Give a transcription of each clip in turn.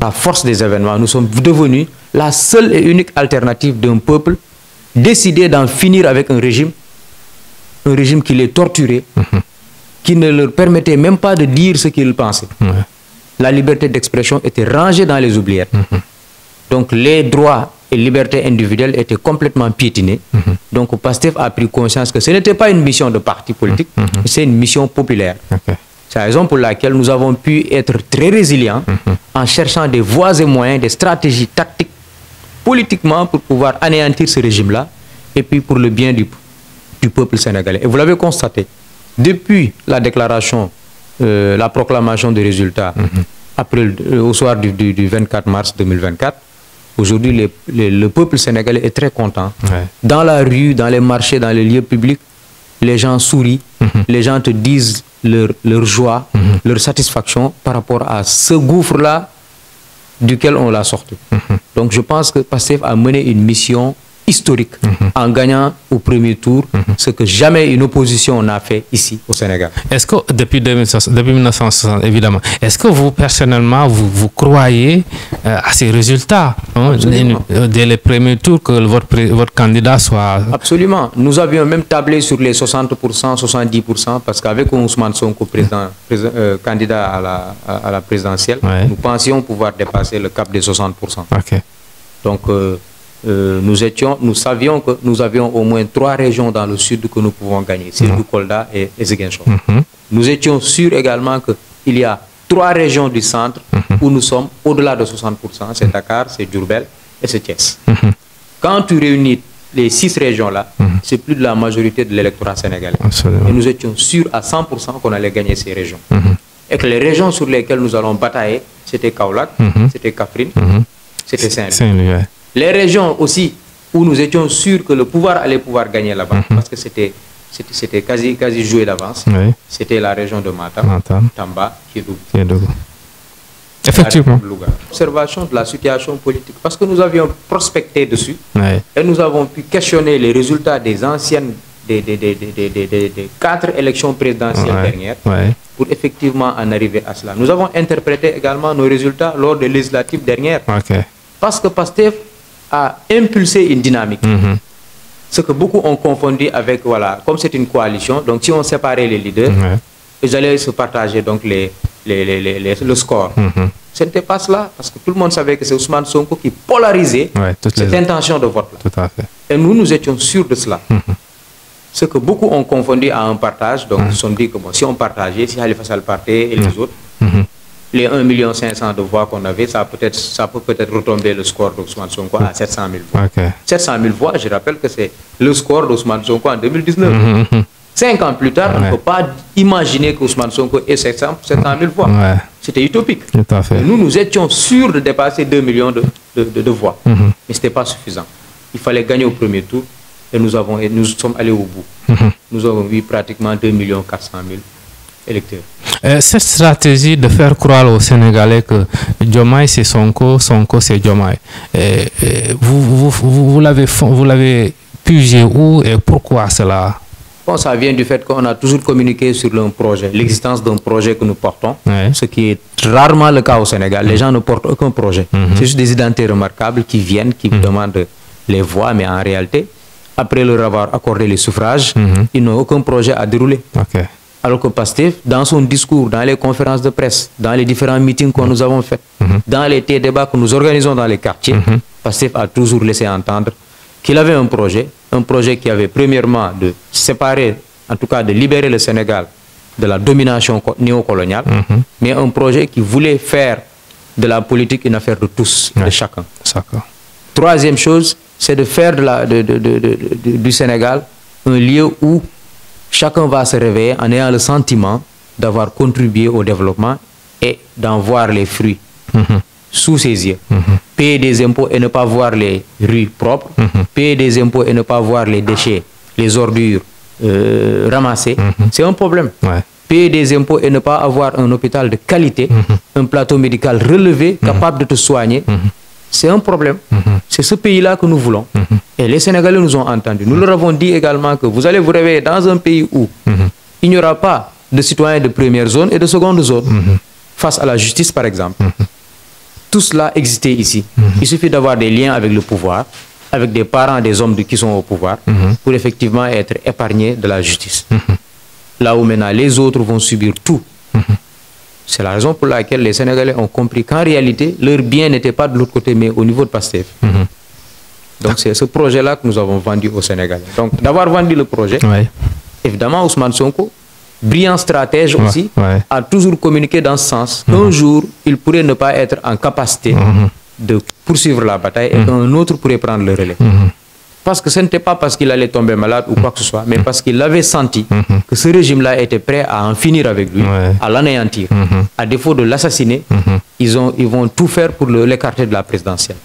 La force des événements, nous sommes devenus la seule et unique alternative d'un peuple décidé d'en finir avec un régime qui les torturait, qui ne leur permettait même pas de dire ce qu'ils pensaient. La liberté d'expression était rangée dans les oubliettes. Donc les droits et libertés individuelles étaient complètement piétinés. Donc Pastef a pris conscience que ce n'était pas une mission de parti politique, c'est une mission populaire. C'est la raison pour laquelle nous avons pu être très résilients en cherchant des voies et moyens, des stratégies tactiques, politiquement, pour pouvoir anéantir ce régime-là, et puis pour le bien du peuple sénégalais. Et vous l'avez constaté, depuis la déclaration, la proclamation des résultats, au soir du 24 mars 2024, aujourd'hui, le peuple sénégalais est très content. Dans la rue, dans les marchés, dans les lieux publics, les gens sourient, les gens te disent leur joie, leur satisfaction par rapport à ce gouffre-là duquel on l'a sorti. Donc je pense que Pastef a mené une mission historique en gagnant au premier tour ce que jamais une opposition n'a fait ici au Sénégal. Est-ce que depuis 1960, évidemment, est-ce que vous personnellement vous croyez à ces résultats dès les premiers tours que votre candidat soit... Absolument. Nous avions même tablé sur les 60%, 70% parce qu'avec Ousmane Sonko, candidat à la présidentielle, nous pensions pouvoir dépasser le cap des 60%. Donc nous savions que nous avions au moins 3 régions dans le sud que nous pouvons gagner, c'est du Kolda et Ziguinchor. Nous étions sûrs également qu'il y a 3 régions du centre où nous sommes au-delà de 60%, c'est Dakar, c'est Diourbel et c'est Thiès. Quand tu réunis les 6 régions-là, c'est plus de la majorité de l'électorat sénégalais. Et nous étions sûrs à 100% qu'on allait gagner ces régions. Et que les régions sur lesquelles nous allons batailler, c'était Kaolack, c'était Kaffrine, c'était Saint-Louis. Les régions aussi où nous étions sûrs que le pouvoir allait pouvoir gagner là-bas, parce que c'était quasi joué d'avance, c'était la région de Matam, Tamba, Kédougou. Effectivement. Observation de la situation politique, parce que nous avions prospecté dessus et nous avons pu questionner les résultats des anciennes, des 4 élections présidentielles dernières pour effectivement en arriver à cela. Nous avons interprété également nos résultats lors des législatives dernières, parce que Pastef a impulsé une dynamique. Ce que beaucoup ont confondu avec, voilà, comme c'est une coalition, donc si on séparait les leaders, ils allaient se partager donc le score. Ce n'était pas cela, parce que tout le monde savait que c'est Ousmane Sonko qui polarisait cette intention de vote-là. Et nous étions sûrs de cela. Ce que beaucoup ont confondu à un partage, donc ils se sont dit que bon, si on partageait, si Khalifa Sall partait et les autres, les 1,5 million de voix qu'on avait, ça peut peut-être retomber le score d'Ousmane Sonko à 700 000 voix. 700 000 voix, je rappelle que c'est le score d'Ousmane Sonko en 2019. 5 ans plus tard, on ne peut pas imaginer qu'Ousmane Sonko ait 700 000 voix. C'était utopique. Nous étions sûrs de dépasser 2 millions de voix. Mais ce n'était pas suffisant. Il fallait gagner au premier tour et nous sommes allés au bout. Nous avons eu pratiquement 2 400 000 électeurs. Cette stratégie de faire croire aux Sénégalais que Diomaye c'est Sonko, Sonko c'est Diomaye, vous l'avez pigé où et pourquoi cela? Bon, ça vient du fait qu'on a toujours communiqué sur un projet, l'existence d'un projet que nous portons, ce qui est rarement le cas au Sénégal. Les gens ne portent aucun projet. C'est juste des identités remarquables qui viennent, qui demandent les voix, mais en réalité, après leur avoir accordé les suffrages, ils n'ont aucun projet à dérouler. Alors que Pastef, dans son discours, dans les conférences de presse, dans les différents meetings que nous avons faits, dans les débats que nous organisons dans les quartiers, Pastef a toujours laissé entendre qu'il avait un projet qui avait premièrement de séparer, en tout cas de libérer le Sénégal de la domination néocoloniale, mais un projet qui voulait faire de la politique une affaire de tous, de chacun. Troisième chose, c'est de faire du Sénégal un lieu où chacun va se réveiller en ayant le sentiment d'avoir contribué au développement et d'en voir les fruits sous ses yeux. Payer des impôts et ne pas voir les rues propres, payer des impôts et ne pas voir les déchets, les ordures ramassées, c'est un problème. Payer des impôts et ne pas avoir un hôpital de qualité, un plateau médical relevé, capable de te soigner, c'est un problème. C'est ce pays-là que nous voulons. Et les Sénégalais nous ont entendus. Nous leur avons dit également que vous allez vous réveiller dans un pays où il n'y aura pas de citoyens de première zone et de seconde zone, face à la justice par exemple. Tout cela existait ici. Il suffit d'avoir des liens avec le pouvoir, avec des parents des hommes qui sont au pouvoir, pour effectivement être épargnés de la justice. Là où maintenant les autres vont subir tout. C'est la raison pour laquelle les Sénégalais ont compris qu'en réalité, leur bien n'était pas de l'autre côté, mais au niveau de Pastef. Donc c'est ce projet-là que nous avons vendu aux Sénégalais. Donc d'avoir vendu le projet, évidemment Ousmane Sonko, brillant stratège aussi, a toujours communiqué dans ce sens. Un jour, il pourrait ne pas être en capacité de poursuivre la bataille et qu'un autre pourrait prendre le relais. Parce que ce n'était pas parce qu'il allait tomber malade ou quoi que ce soit, mais parce qu'il avait senti que ce régime-là était prêt à en finir avec lui, à l'anéantir. À défaut de l'assassiner, ils vont tout faire pour l'écarter de la présidentielle.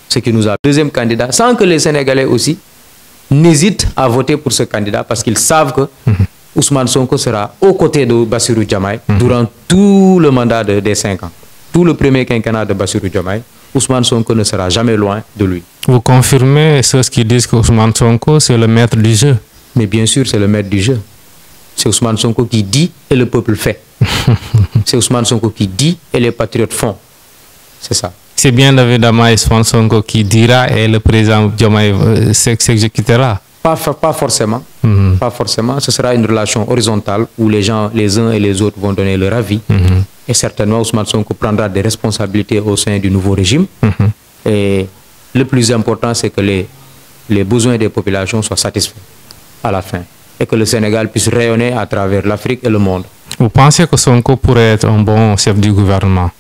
Ce qui nous a deuxième candidat, sans que les Sénégalais aussi n'hésitent à voter pour ce candidat, parce qu'ils savent que Ousmane Sonko sera aux côtés de Bassirou Diomaye durant tout le mandat des 5 ans. Tout le premier quinquennat de Bassirou Diomaye, Ousmane Sonko ne sera jamais loin de lui. Vous confirmez ceux qui disent que Ousmane Sonko, c'est le maître du jeu? Mais bien sûr, c'est le maître du jeu. C'est Ousmane Sonko qui dit et le peuple fait. C'est Ousmane Sonko qui dit et les patriotes font. C'est ça. C'est bien évidemment Ousmane Sonko qui dira et le président Diomaye s'exécutera. Pas forcément. Pas forcément. Ce sera une relation horizontale où les gens, les uns et les autres, vont donner leur avis. Et certainement, Ousmane Sonko prendra des responsabilités au sein du nouveau régime. Et le plus important, c'est que les besoins des populations soient satisfaits à la fin. Et que le Sénégal puisse rayonner à travers l'Afrique et le monde. Vous pensez que Sonko pourrait être un bon chef du gouvernement?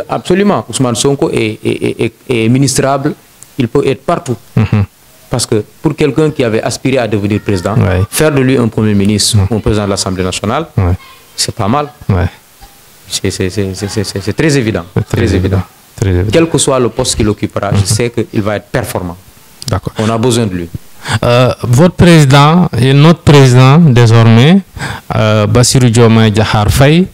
Absolument. Ousmane Sonko est ministrable. Il peut être partout. Parce que pour quelqu'un qui avait aspiré à devenir président, faire de lui un premier ministre ou un président de l'Assemblée nationale, c'est pas mal. C'est très évident. Très évident. Quel que soit le poste qu'il occupera, je sais qu'il va être performant. On a besoin de lui. Votre président et notre président désormais, Bassirou Diomaye Diakhar Faye,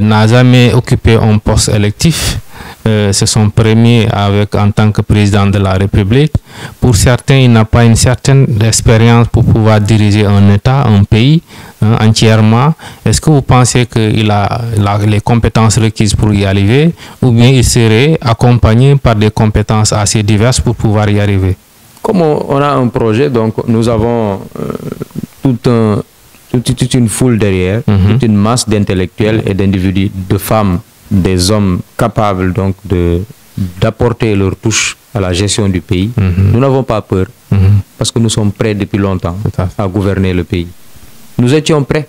n'a jamais occupé un poste électif. C'est son premier en tant que président de la République. Pour certains, il n'a pas une certaine expérience pour pouvoir diriger un État, un pays entièrement. Est-ce que vous pensez qu'il a les compétences requises pour y arriver, ou bien il serait accompagné par des compétences assez diverses pour pouvoir y arriver? Comme on a un projet, donc nous avons toute une foule derrière, toute une masse d'intellectuels et d'individus, de femmes, des hommes capables donc d'apporter leur touche à la gestion du pays. Nous n'avons pas peur parce que nous sommes prêts depuis longtemps à gouverner le pays. Nous étions prêts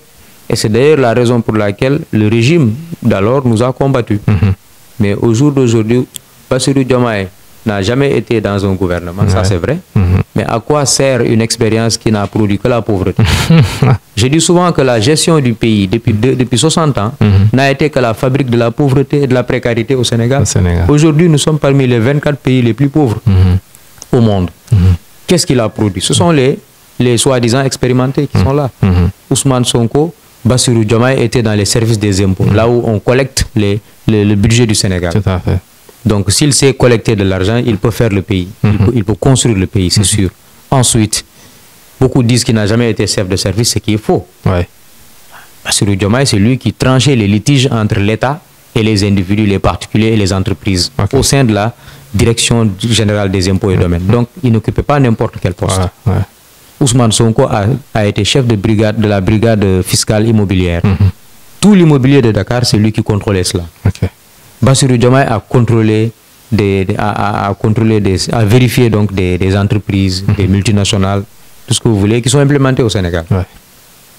et c'est d'ailleurs la raison pour laquelle le régime d'alors nous a combattus. Mais au jour d'aujourd'hui, Bassirou Diomaye n'a jamais été dans un gouvernement, ça c'est vrai. Mais à quoi sert une expérience qui n'a produit que la pauvreté? Je dis souvent que la gestion du pays depuis 60 ans n'a été que la fabrique de la pauvreté et de la précarité au Sénégal. Aujourd'hui, nous sommes parmi les 24 pays les plus pauvres au monde. Qu'est-ce qu'il a produit? Ce sont les soi-disant expérimentés qui sont là. Ousmane Sonko, Bassirou Diomaye étaient dans les services des impôts, là où on collecte le budget du Sénégal. Tout à fait. Donc, s'il sait collecter de l'argent, il peut faire le pays. Il peut construire le pays, c'est sûr. Ensuite, beaucoup disent qu'il n'a jamais été chef de service, ce qui est faux. Bassirou Diomaye, c'est lui qui tranchait les litiges entre l'État et les individus, les particuliers et les entreprises au sein de la Direction générale des impôts et domaines. Donc, il n'occupait pas n'importe quel poste. Ousmane Sonko a été chef de la brigade fiscale immobilière. Tout l'immobilier de Dakar, c'est lui qui contrôlait cela. Bassirou Diomaye a contrôlé, a vérifié donc des entreprises, des multinationales, tout ce que vous voulez, qui sont implémentées au Sénégal.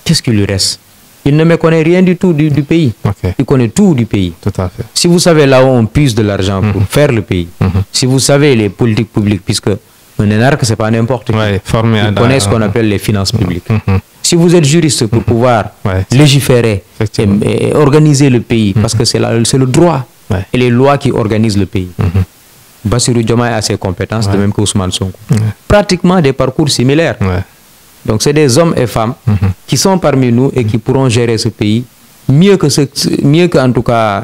Qu'est-ce qui lui reste? Il ne méconnaît rien du tout du pays. Il connaît tout du pays. Tout à fait. Si vous savez là où on puise de l'argent pour faire le pays, si vous savez les politiques publiques, puisque un énarque, ce n'est pas n'importe qui. Il connaît ce qu'on appelle les finances publiques. Si vous êtes juriste pour pouvoir légiférer et organiser le pays, parce que c'est le droit et les lois qui organisent le pays. Bassirou Diomaye a ses compétences, de même que Ousmane Sonko. Pratiquement des parcours similaires. Donc c'est des hommes et femmes qui sont parmi nous et qui pourront gérer ce pays mieux qu'en tout cas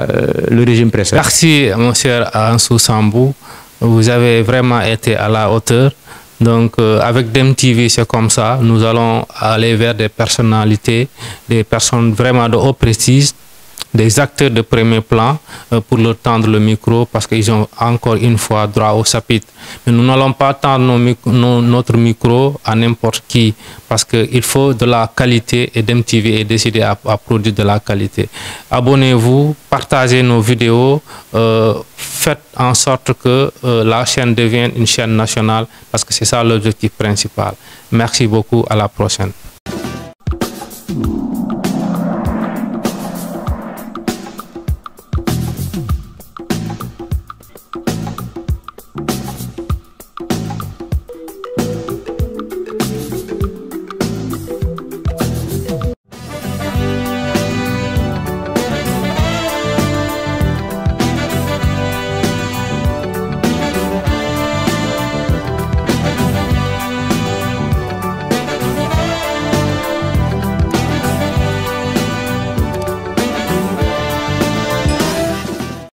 le régime précédent. Merci mon cher Ansou Sambou. Vous avez vraiment été à la hauteur Donc avec DemTV, c'est comme ça. Nous allons aller vers des personnalités, des personnes vraiment de haut prestige, des acteurs de premier plan pour leur tendre le micro parce qu'ils ont encore une fois droit au chapitre. Mais nous n'allons pas tendre notre micro à n'importe qui parce qu'il faut de la qualité et DemTV est décidé à produire de la qualité. Abonnez-vous, partagez nos vidéos, faites en sorte que la chaîne devienne une chaîne nationale parce que c'est ça l'objectif principal. Merci beaucoup, à la prochaine.